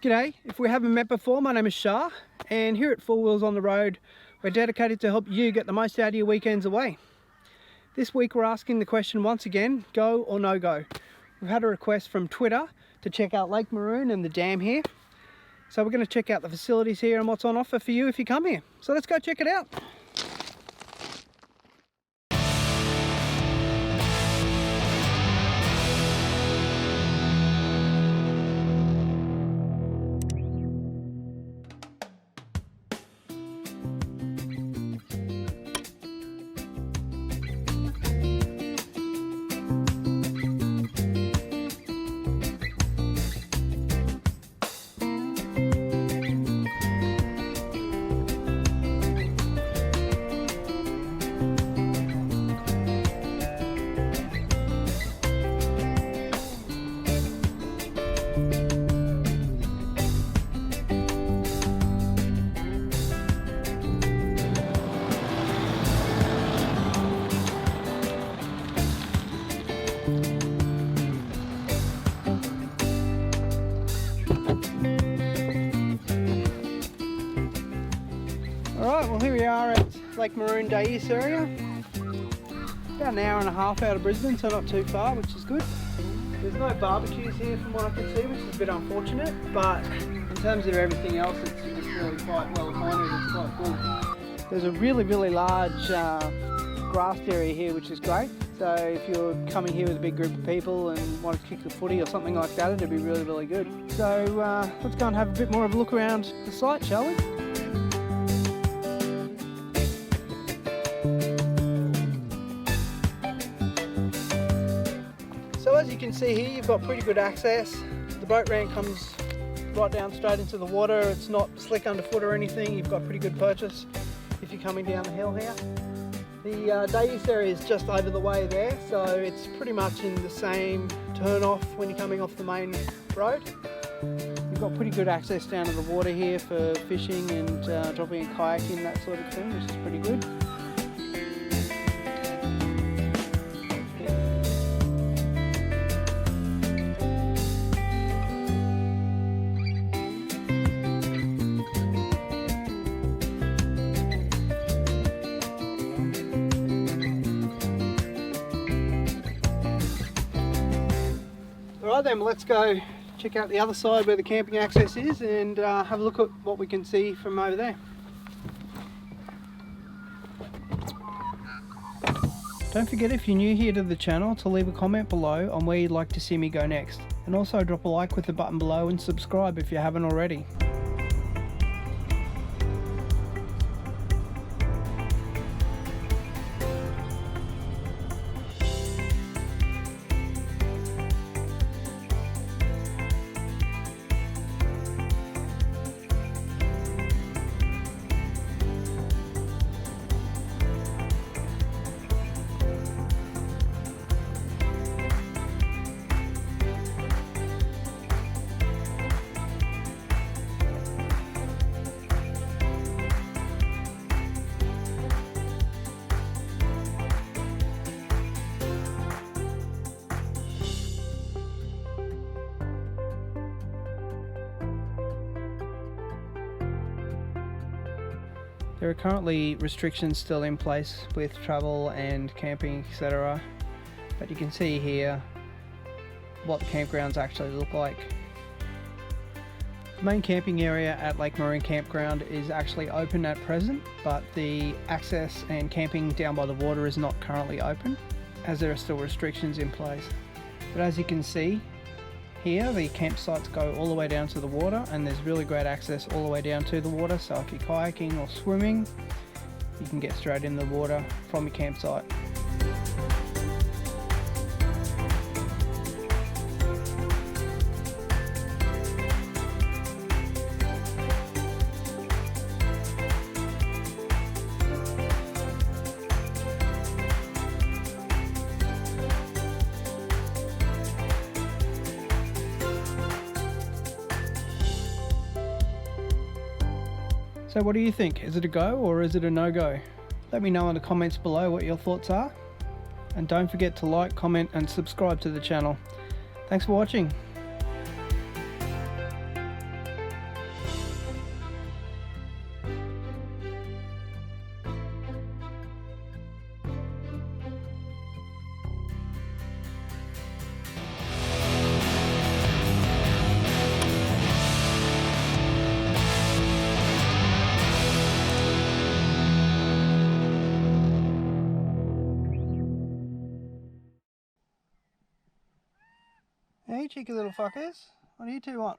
G'day, if we haven't met before, my name is Shah, and here at Four Wheels on the Road, we're dedicated to help you get the most out of your weekends away. This week we're asking the question once again, go or no go. We've had a request from Twitter to check out Lake Maroon and the dam here. So we're going to check out the facilities here and what's on offer for you if you come here. So let's go check it out. Alright, well here we are at Lake Maroon Dam area. About an hour and a half out of Brisbane, so not too far, which is good. There's no barbecues here from what I can see, which is a bit unfortunate, but in terms of everything else, it's really quite well appointed, it's quite good. There's a really large grassed area here, which is great. So if you're coming here with a big group of people and want to kick the footy or something like that, it'd be really good. So let's go and have a bit more of a look around the site, shall we? So as you can see here, you've got pretty good access. The boat ramp comes right down straight into the water. It's not slick underfoot or anything. You've got pretty good purchase if you're coming down the hill here. The Dais area is just over the way there, so it's pretty much in the same turn off when you're coming off the main road. You've got pretty good access down to the water here for fishing and dropping a kayak in, that sort of thing, which is pretty good. Alright then, let's go check out the other side where the camping access is and have a look at what we can see from over there. Don't forget, if you're new here to the channel, to leave a comment below on where you'd like to see me go next, and also drop a like with the button below and subscribe if you haven't already. There are currently restrictions still in place with travel and camping, etc. But you can see here what the campgrounds actually look like. The main camping area at Lake Maroon Campground is actually open at present, but the access and camping down by the water is not currently open, as there are still restrictions in place. But as you can see here, the campsites go all the way down to the water, and there's really great access all the way down to the water, so if you're kayaking or swimming, you can get straight in the water from your campsite. So what do you think? Is it a go or is it a no-go? Let me know in the comments below what your thoughts are. And don't forget to like, comment and subscribe to the channel. Thanks for watching. Hey, cheeky little fuckers. What do you two want?